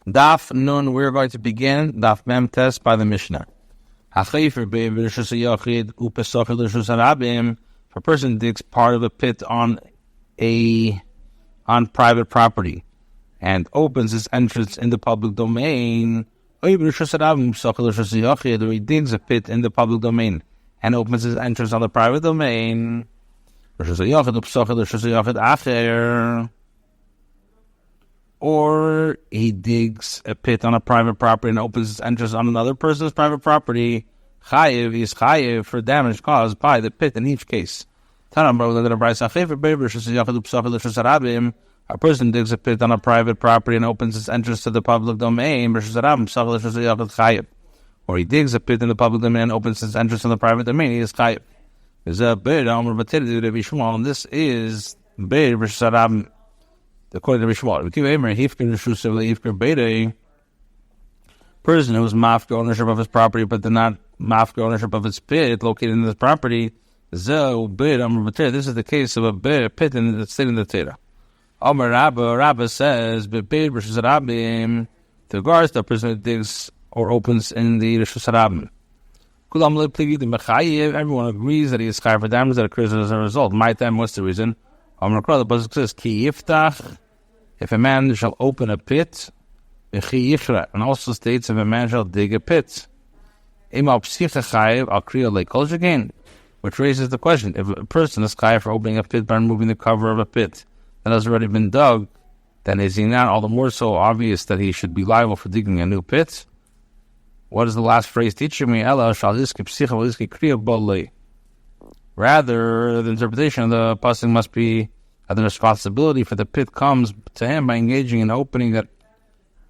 Daf Nun, we're going to begin Daf Mem Tes by the Mishnah. If a person digs part of a pit on private property and opens his entrance in the public domain, or he digs a pit in the public domain and opens his entrance on the private domain, or he digs a pit on a private property and opens his entrance on another person's private property, chayiv is chayiv for damage caused by the pit in each case. A person digs a pit on a private property and opens his entrance to the public domain, or he digs a pit in the public domain and opens his entrance to the private domain, he is chayiv. And this is Beir versus Arabim. According to Greenwald, person who was mafka ownership of his property but did not mafka ownership of his pit located in this property, this is the case of a pit in the state in the Torah. Rabbi says, to regards to a person who digs or opens in the Rishus Harabim, everyone agrees that he is chayav for damage that occurs as a result. My time, what's the reason? The pasuk says, Ki yiftach, if a man shall open a pit, and also states, if a man shall dig a pit, which raises the question, if a person is chayav for opening a pit by removing the cover of a pit that has already been dug, then is he not all the more so obvious that he should be liable for digging a new pit? What is the last phrase teaching me? Rather, the interpretation of the pasuk must be that the responsibility for the pit comes to him by engaging in opening that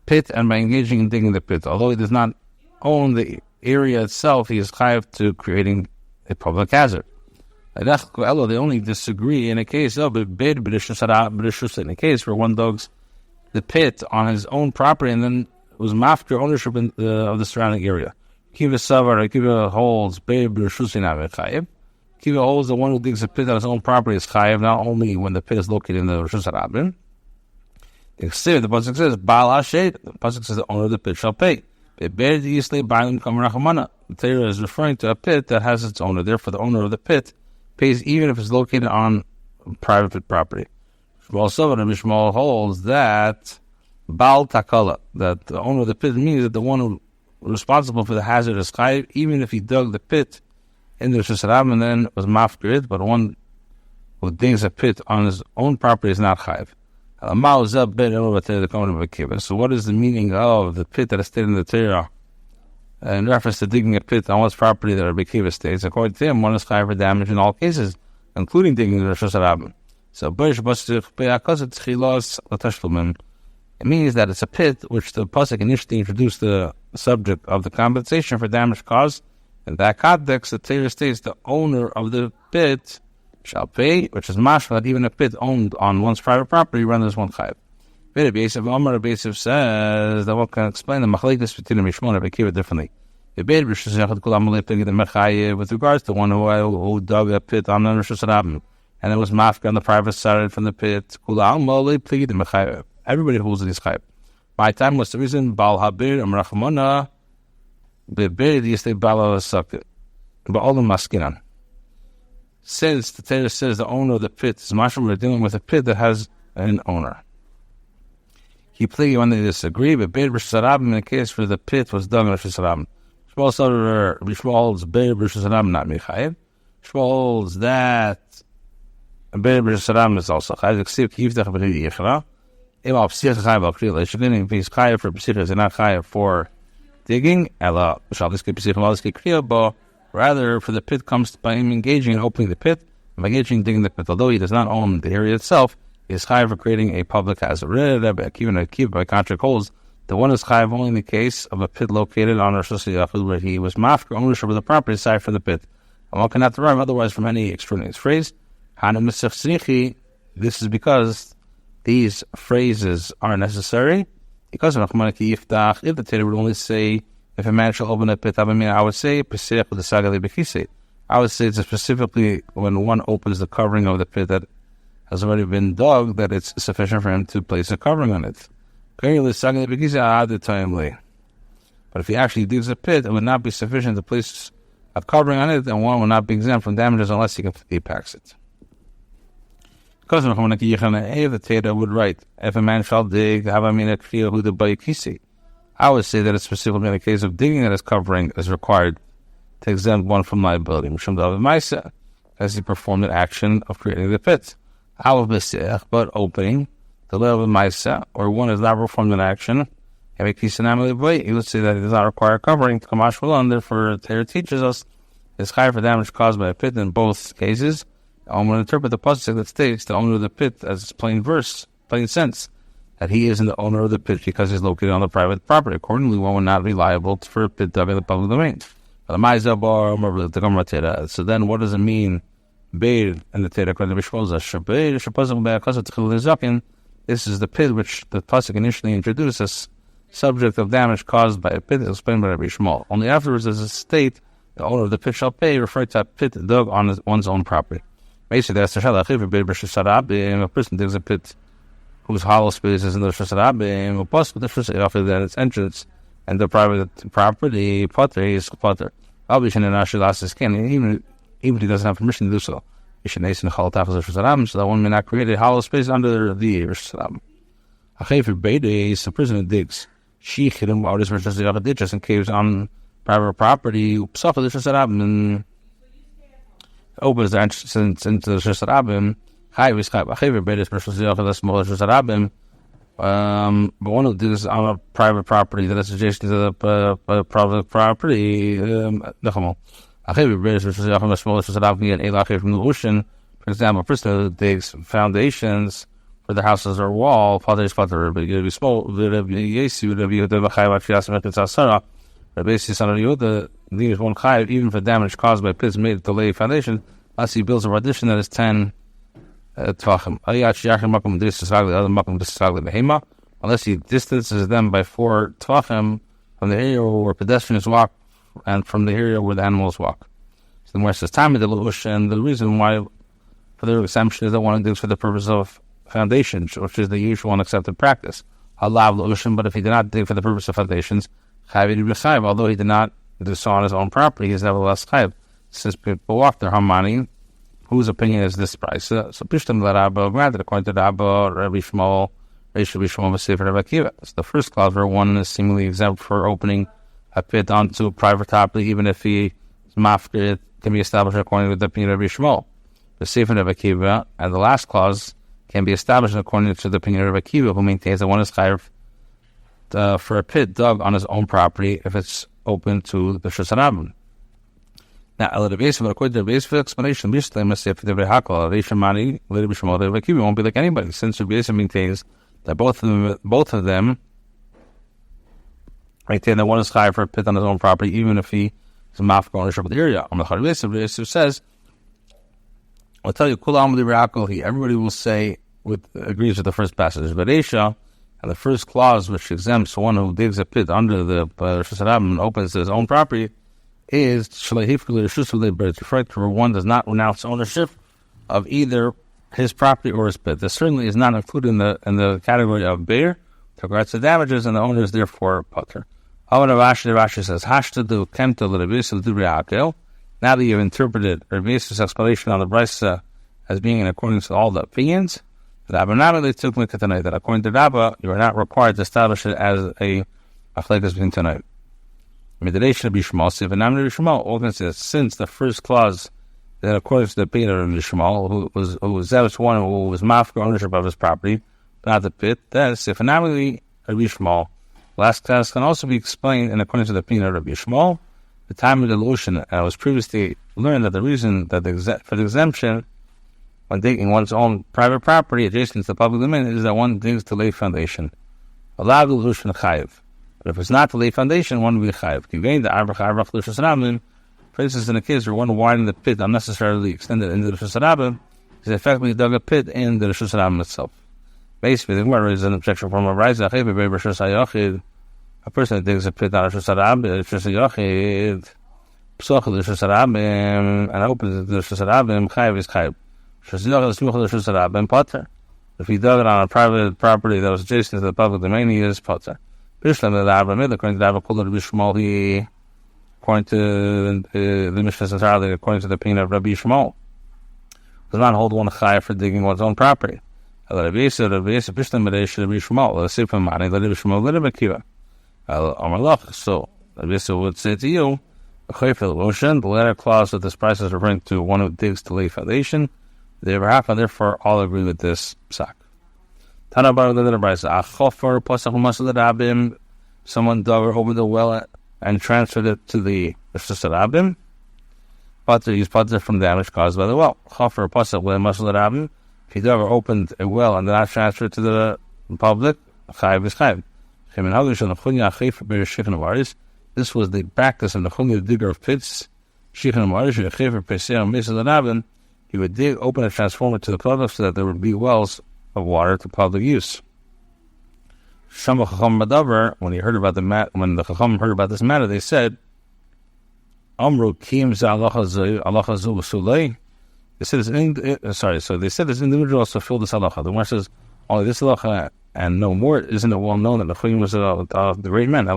pit and by engaging in digging the pit. Although he does not own the area itself, he is chayav to creating a public hazard. They only disagree in a case of in a case where one digs the pit on his own property and then was mafka ownership of the surrounding area. Kiva holds Kiva holds the one who digs a pit on his own property is chayav not only when the pit is located in the Rishus Harabim. The pasuk says, Baal Hashed, the pasuk says the owner of the pit shall pay. The Torah is referring to a pit that has its owner. Therefore, the owner of the pit pays even if it's located on private property. Shmuel holds that Baal Takala, that the owner of the pit means that the one who is responsible for the hazard is chayav, even if he dug the pit in the Rishus Harabim and then was mafkir, but one who digs a pit on his own property is not chayav. So what is the meaning of the pit that is stated in the Torah in reference to digging a pit on one's property that Rabbi Kiva states? According to him, one is chayav for damage in all cases, including digging the Rishus Harabim. So it means that it's a pit which the pasuk initially introduced the subject of the compensation for damage caused. In that context, the Torah states the owner of the pit shall pay, which is mashma that even a pit owned on one's private property renders one chayav. Rabbi says that one can explain the machlekes between Mishmon and Rabbi Kiva differently. With regards to one who dug a pit on the Rishus Harabim and it was mafka on the private side from the pit, everybody holds it is chayav. My time was the reason Baal Habir and Rachmana. Since the Torah says the owner of the pit is mashal, we're dealing with a pit that has an owner. He pleaded when they disagree, but Beir Rishus Harabim in the case where the pit was dug in Rishus Harabim. Shmuel holds Beir Rishus Harabim not mechayev. Shmuel holds that Beir Rishus Harabim is also chayav. If he's chayav for psicha, is not chayav for digging, rather for the pit comes by him engaging in opening the pit, and by engaging in digging the pit. Although he does not own the area itself, he is chayav for creating a public hazard. By contract holds, the one is chayav only in the case of a pit located on Rishus Harabim where he was mafka ownership of the property aside from the pit. And one cannot derive otherwise from any extraneous phrase. This is because these phrases are necessary. Because of if the Torah would only say, if a man shall open a pit, I would say, I would say it's specifically when one opens the covering of the pit that has already been dug, that it's sufficient for him to place a covering on it. But if he actually digs a pit, it would not be sufficient to place a covering on it, and one will not be exempt from damages unless he completely packs it. Because the Teda would write, if a man shall dig, I would say that it's specifically in the case of digging that his covering is required to exempt one from liability, as he performed an action of creating the pit. But opening, the level of Maisa, or one has not performed an action, he would say that it does not require covering. And therefore, Torah teaches us it's high for damage caused by a pit in both cases. I'm going to interpret the pasuk that states the owner of the pit as plain sense, that he isn't the owner of the pit because he's located on the private property. Accordingly, one would not be liable for a pit dug in the public domain. So then, what does it mean? Beir and the Torah. This is the pit which the pasuk initially introduced as subject of damage caused by a pit, explained by Rabbi Shmuel. Only afterwards does it state the owner of the pit shall pay, referring to a pit dug on one's own property. Basically, that's if a person digs a pit whose hollow space is in the Rishus Harabim, then its entrance and the private property, potter is potter. Even if he doesn't have permission to do so. So that one may not create a hollow space under the Rishus Harabim. A person who digs just in caves on private property, and opens the entrance into the Rishus Harabim. But one who digs on a private property that is adjacent to the public property, for example, a person who digs foundations for the houses or wall, even for damage caused by pits made to lay foundation, unless he builds a partition that is 10 tvachim. Unless he distances them by 4 tvachim from the area where pedestrians walk and from the area where the animals walk. So the Gemara says, time of the and the reason why for their exemption is that one digs for the purpose of foundations, which is the usual and accepted practice. But if he did not dig for the purpose of foundations, although he did not do so on his own property, he is nevertheless chayav, since people walk there. Hamani, whose opinion is this price? So Pishtam Rabbi, granted according to Rabbi Shmuel, Rabbi Akiva. So the first clause where one is seemingly exempt for opening a pit onto a private property, even if he is mafkir, can be established according to the opinion of Rabbi Shmuel. The Sefer Rabbi Akiva, and the last clause can be established according to the opinion of Rabbi Akiva, who maintains that one is chayav for a pit dug on his own property if it's open to the Rishus Harabim. Now, according to the basic explanation, Rabbi Akiva won't be like anybody, since Rabbi maintains that both of them maintain that one is chayav for a pit on his own property, even if he is mafkir ownership of the area. Rabbi says, I'll tell you, everybody will say, agrees with the first passage. But Esha, and the first clause which exempts one who digs a pit under the Rishus Harabim and opens his own property is referring to where one does not renounce ownership of either his property or his pit. This certainly is not included in the category of beir, with regards to damages, and the owner is therefore potter. Rashi says, Hashtadu kemta l'Rebbeinu l'Akel. Now that you've interpreted Rebbe's explanation on the Brisa as being in accordance with all the opinions, that according to Rabba, you are not required to establish it as a achlekas between tonight. Since the first clause that according to the opinion of Rabbi Shmuel, who was zealous one who was mafkir ownership of his property, not the pit, then Sifanaminally Rabbi Shmuel. Last class can also be explained in accordance to the opinion of Rabbi Shmuel. The time of dilution, and it was previously learned that the reason that for the exemption when digging one's own private property adjacent to the public domain is that one digs to lay foundation. Allowed dilution chayiv. But if it's not to lay foundation, one will be chayiv. For instance, in a case where one widened the pit unnecessarily extended into the Rishus Harabim, is effectively dug a pit in the Rishus Harabim itself. Basically, the Gemara is an objection from a Raisa. A person that digs a pit on Rishus Harabim, and opens the Rishus Harabim, chayiv is chayiv. If he dug it on a private property that was adjacent to the public domain, he is potter. According to the Rabbi Shmuel, he, according to the Mishnah entirely, according to the opinion of Rabbi Shmuel, does not hold one chai for digging one's own property. Rabbi said, so Rabbi would say to you, the letter clause of this price is referring to one who digs to lay foundation. They ever have, and therefore all agree with this psak. Someone dug or opened the well and transferred it to the Rabim. He's potter from damage caused by the well. If he dug or opened a well and did not transfer it to the public, chayiv is chayiv. This was the practice of the Chunya, the digger of pits. He would dig, open, and transform it to the public so that there would be wells of water to public use. When he heard about when the Chacham heard about this matter, they said, "Amru kim za'alacha." They said this individual also fulfilled this halacha. The one says only this halacha and no more. Isn't it well known that the Chunya was the great man?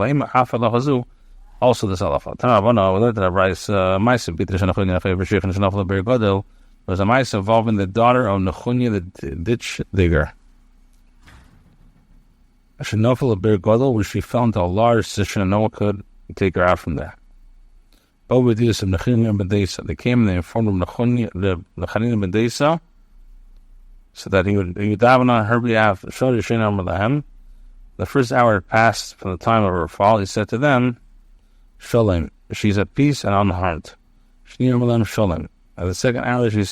Also this halacha. Tanabana, we learned that Rabbi's Maisa was a Maisa involving the daughter of Nechunya, the ditch digger. Shenofel of Bir Gadol, where she fell into a large cistern and no one could take her out from there. Obadius of Nechunya ben Desa. They came and they informed him Nechunya ben Desa, so that he would daven on her behalf. The first hour had passed from the time of her fall. He said to them, Shalom, she's at peace and unharmed. Shalom. At the second hour, he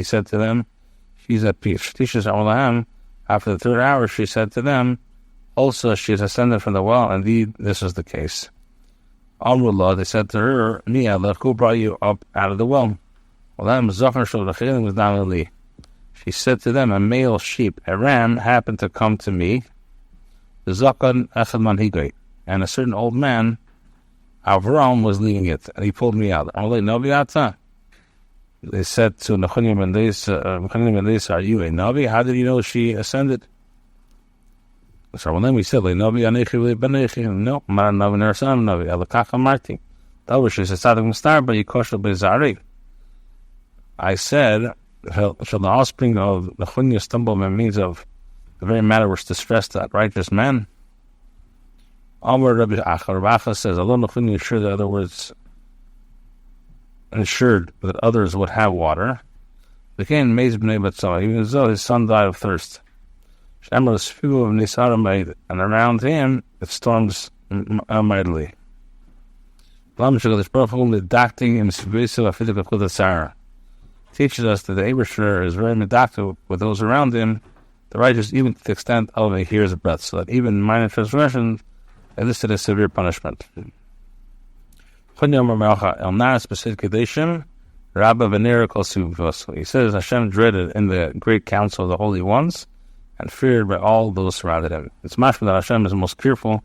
said to them, she's at peace. After the third hour, she said to them, also she has ascended from the well. Indeed, this is the case. Amrullah, they said to her, who brought you up out of the well? Was not only. She said to them, a male sheep, a ram, happened to come to me, and a certain old man, Avram, was leading it, and he pulled me out. They said to Nechunya ben Desa, are you a Navi? How did you know she ascended? So when we said, no, I'm not a Navi, nor son of Navi. Alakacha Marti. That was just a Sadak Star, but you kosher Bezari. I said, shall the offspring of Nechunya stumble by means of the very matter which distressed that righteous man? Amr Rabbi Acha says, although Nechunya ensured that others would have water, became amazed b'nei Batzah, even though his son died of thirst. And around him it storms mightily. Teaches us that the Eibusher is very medactic with those around him, the righteous, even to the extent of a hair's breadth, so that even minor transgressions are listed as severe punishment. He says Hashem dreaded in the great council of the holy ones and feared by all those surrounded him. It's mashma that Hashem is most careful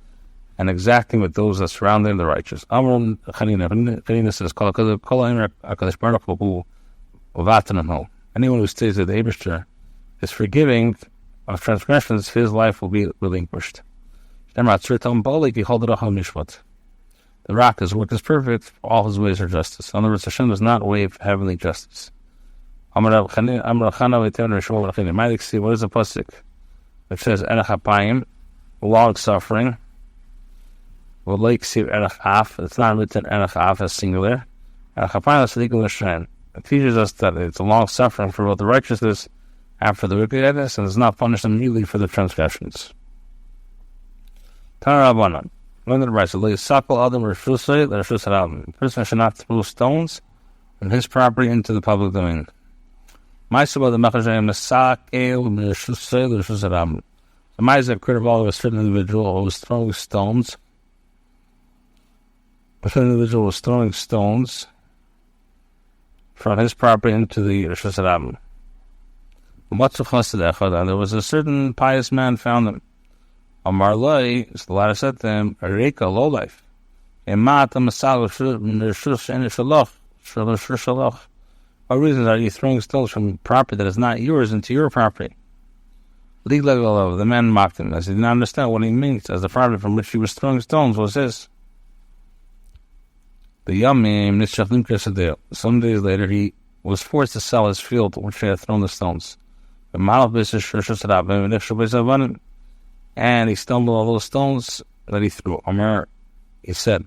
and exacting with those that surround him, the righteous. Anyone who stays at the Eibusher is forgiving of transgressions, his life will be relinquished. The rock, his work is perfect, all his ways are justice. In other words, Hashem does not waive heavenly justice. What is the pasuk? It says, Erech Apayim, long suffering. It's not written Erech Af as singular. Erech Apayim is singular strand. It teaches us that it's a long suffering for both the righteousness and for the wickedness, and does not punish them immediately for the transgressions. Tanarabanan. Learn the right. So, a person should not throw stones from his property into the public domain. The Ma'aseh occurred of all of a certain individual who was throwing stones. A certain individual was throwing stones from his property into the Rishus Harabim. And there was a certain pious man found him. Amar Loi, the latter said to him, Reika, low life. What reasons are you throwing stones from property that is not yours into your property? The man mocked him, as he did not understand what he means, as the property from which he was throwing stones was his. Some days later, he was forced to sell his field which he had thrown the stones. And he stumbled all those stones that he threw. He said,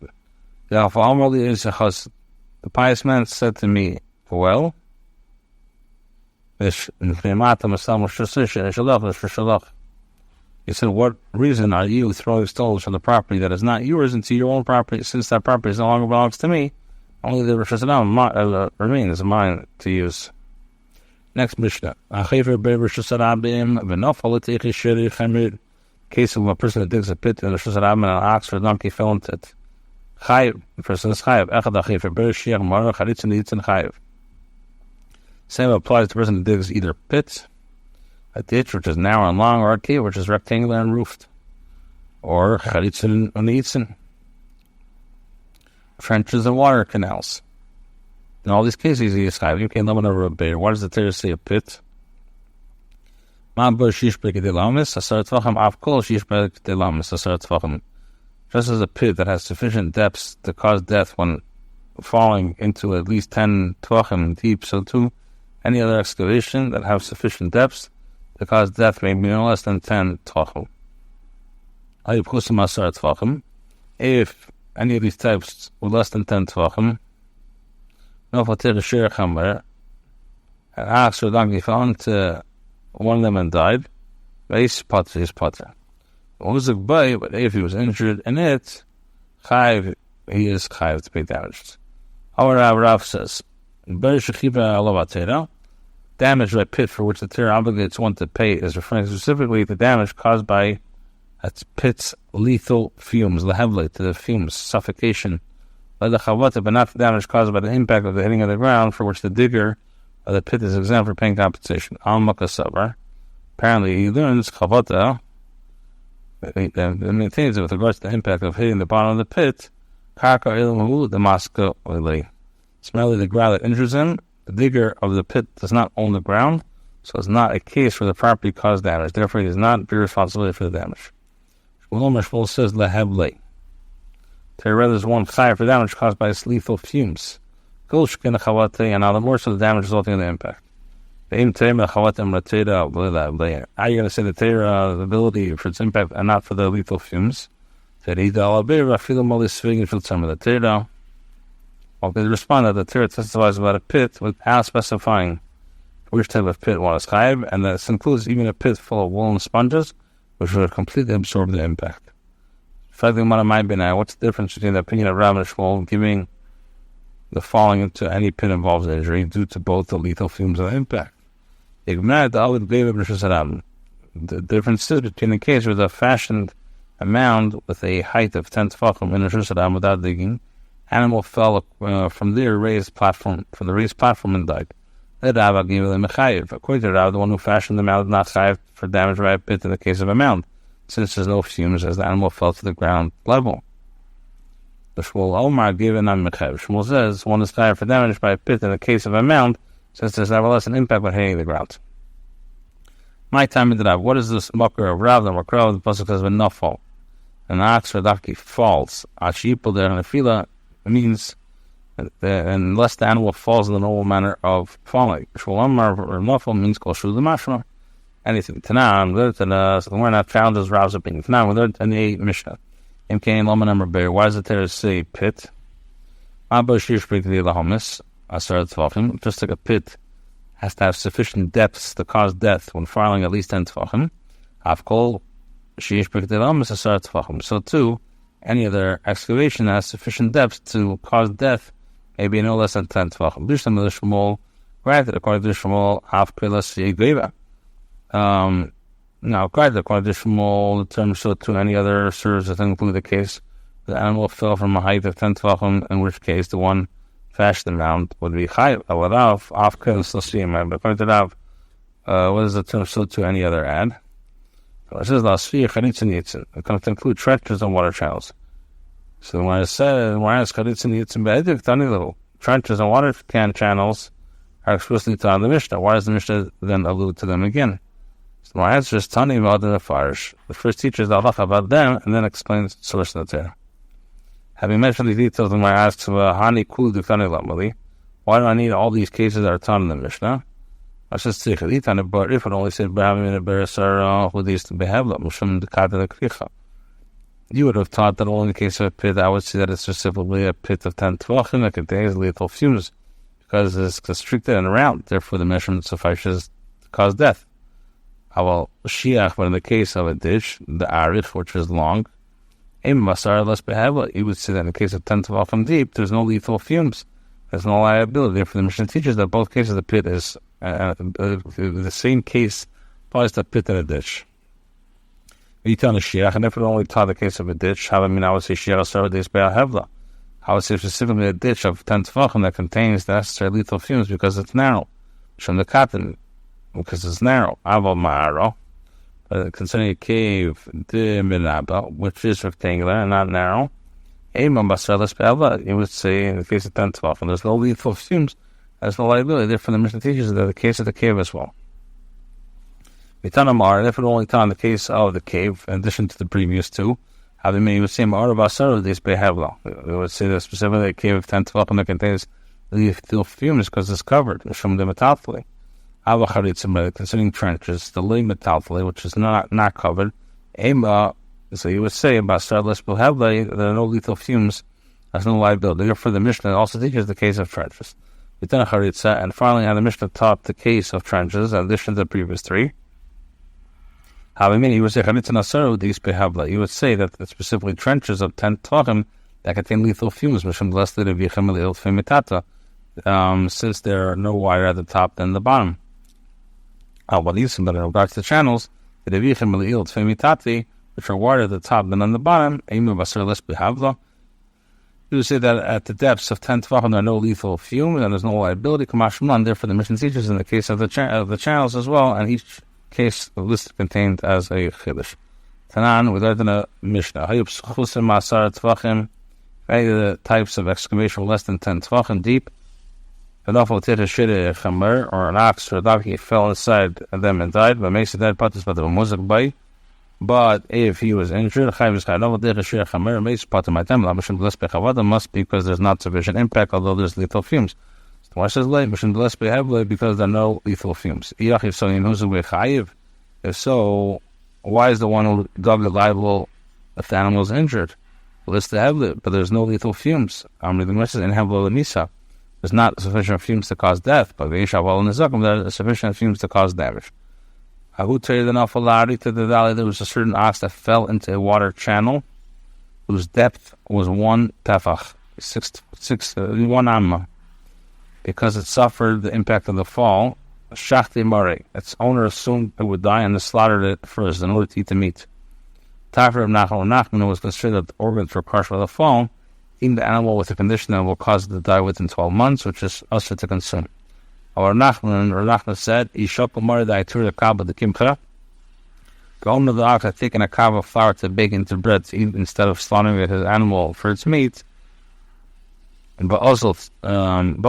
the pious man said to me, well, he said, what reason are you throwing stones from the property that is not yours into your own property, since that property no longer belongs to me? Only the Rosh Hashanah remains mine to use. Next Mishnah. Case of a person that digs a pit in the Rosh Hashanah and an ox or a donkey fell into it. The person is chayiv. Same applies to the person that digs either pit, a ditch which is narrow and long, or a cave which is rectangular and roofed, or charitzin unitzin, trenches and water canals. In all these cases, he is chayiv. You can't limit over a bear. Why does the Torah say a pit? Just as a pit that has sufficient depths to cause death when falling into at least 10 tvachim deep, so too any other excavation that have sufficient depths to cause death may be no less than 10 tvachim. If any of these types were less than 10 tvachim, an ox or donkey fell into one of them and died, he's potter. But if he was injured in it, chayiv, he is chayiv to pay damages. Our Rav says, damage by pit for which the Torah obligates one to pay is referring specifically to damage caused by a pit's lethal fumes, lehevle, to the fumes, suffocation, but not the damage caused by the impact of the hitting of the ground, for which the digger of the pit is exempt for paying compensation. Apparently, he learns chavata, and maintains it with regards to the impact of hitting the bottom of the pit. It's merely the ground that injures him. The digger of the pit does not own the ground, so it's not a case where the property caused damage. Therefore, he does not bear responsibility for the damage. Shmuel says lehavle. There is one chayav for damage caused by its lethal fumes. And now the more so the damage resulting in the impact. How are you going to say the Torah, the ability for its impact and not for the lethal fumes? The Torah, they respond that the Torah testifies about a pit without specifying which type of pit one is chayiv, and this includes even a pit full of woolen sponges, which would completely absorb the impact. What's the difference between the opinion of Rabbi and Shmuel giving the falling into any pit involves injury due to both the lethal fumes and the impact? The difference is between the case where the fashioned a mound with a height of 10 tefachim in a shusharam without digging, animal fell from the raised platform and died. According to Rabbi, the one who fashioned the mound is not chayiv for damage by a pit in the case of a mound, since there's no fumes as the animal fell to the ground level. The Shmuel says one is chayiv for damage by a pit in the case of a mound, since there's nevertheless an impact when hitting the ground. My time in the Rav. What is this mucker of Rav? The mucker of the pasuk says when nafal, an ox or donkey falls. Ashipul there in the fila means unless the animal falls in the normal manner of falling. Shulamar or nafal means kol shu l'mashma. Anything. Tanam, so we're not found as Rav's opinion. Tanam, we learned in the Mishnah. Imkain Lama number bear. Why does the Torah say pit? Just like a pit has to have sufficient depths to cause death when falling at least 10 tefachim. So too, any other excavation that has sufficient depth to cause death may be no less than 10 tefachim. Granted, according to Shmuel, now, according to Shmuel, the term so too any other serves as include the case the animal fell from a height of 10 tefachim, in which case the one fashioned mound would be chayiv. But according to Rav, what is the term so to any other ad? It says it comes to include trenches and water channels. So when I said trenches and water channels are explicitly taught in the Mishnah, why does the Mishnah then allude to them again? So my answer is Tani V'Adin Farish. The first teaches the halacha about them, and then explains the solution of the Torah. Having mentioned the details in my ask to Hani Kul Dukani Lamali, why do I need all these cases that are taught in the Mishnah? I should say, but if it only said Bahamim in a Beresar, who these to Behavla, Mushum Dekata Kricha. You would have taught that only in the case of a pit, I would say that it's specifically a pit of 10 tvachim that contains lethal fumes, because it's constricted and round, therefore the measurement suffices to cause death. However, Shiach, but in the case of a ditch, the arich, which is long, you would say that in the case of 10 tvachim deep, there's no lethal fumes. There's no liability. Therefore, the Mishnah teaches that both cases of the pit is the same case applies to a pit and a ditch. You tell the Shiach, and if it only taught the case of a ditch, I would say Shiach Sarades Be'al Hevla. I would say specifically a ditch of 10 tvachim that contains the necessary lethal fumes because it's narrow. From the cotton, because it's narrow. Aval Ma'aro. Concerning a cave, which is rectangular and not narrow, you would say in the case of 10 tvachim, there's no lethal fumes, there's no liability. Therefore, the Mishnah teaches that the case of the cave as well. And if it only taught in the case of the cave, in addition to the previous two, we would say we would say that specifically a cave of 10 tvachim that contains lethal fumes because it's covered. Concerning trenches, the lay metalfully, which is not covered, so you would say about starless there are no lethal fumes, there's no liability. Therefore, the Mishnah also teaches the case of trenches. And finally, the Mishnah taught the case of trenches in addition to the previous three. You would say you would say that it's specifically trenches of 10 tvachim that contain lethal fumes, since they're no wider at the top than the bottom. But in regards to the channels, which are wider at the top than on the bottom, you would say that at the depths of 10 tvachim there are no lethal fumes and there's no liability. Therefore, the Mishnah teaches in the case of the channels as well, and each case the list contained as a chiddush. Tanan, we learned in a Mishnah, any of the types of excavation less than 10 tvachim deep, or an ox or a donkey fell inside them and died, but makes a dead patas but the muzik bay. But if he was injured, must be because there's not sufficient impact, although there's lethal fumes. Why says late? Because there are no lethal fumes. If so, why is the one who dug liable if the animal is injured? Well, it's the heavle, but there's no lethal fumes. There's not sufficient fumes to cause death, but there are sufficient fumes to cause damage. There was a certain ox that fell into a water channel whose depth was 1 tefach, 1 amma. Because it suffered the impact of the fall, Shachti Mare, its owner assumed it would die and slaughtered it first in order to eat the meat. Tafir of Nachman was considered that the organs were crushed by the fall, eating the animal with a condition that will cause it to die within 12 months, which is usher to consume. Our Nachman said, Ishop Mare the Aitur the Kaaba the Kimcha. The owner of the ox had taken a kava of flour to bake into bread to eat instead of slaughtering his animal for its meat. And Basel and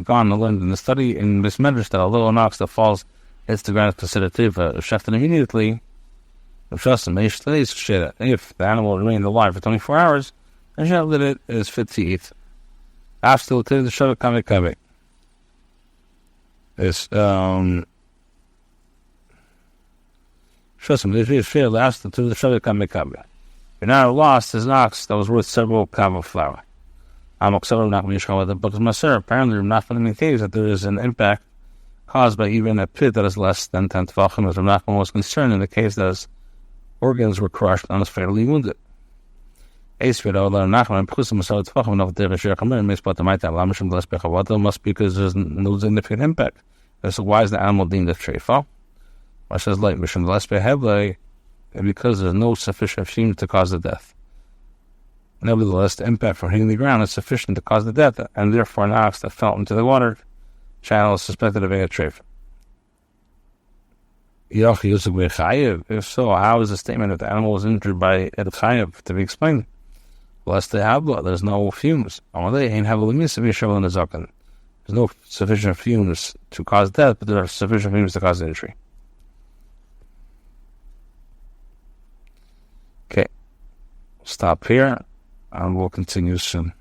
gone and learned in the study in this medrash that although an ox that falls hits the ground is considered tiva, shafted immediately. If the animal remained alive for 24 hours, and shafted it is fit to eat. After the shavit kameh is you're now lost his ox that was worth several kav of flour. Apparently, Nachman maintains that there is an impact caused by even a pit that is less than 10 tvachim, as Nachman was concerned in the case that his organs were crushed and was fatally wounded. Must be because there's no significant impact. So why is the animal deemed a treifa? Why says like because there's no sufficient fume to cause the death. Nevertheless, the impact from hitting the ground is sufficient to cause the death, and therefore an ox that fell into the water channel is suspected of being a treif. If so, how is the statement that the animal was injured by Ed Chayev to be explained? Lest they have blood, there's no fumes. There's no sufficient fumes to cause death, but there are sufficient fumes to cause injury. stop here, and we'll continue soon.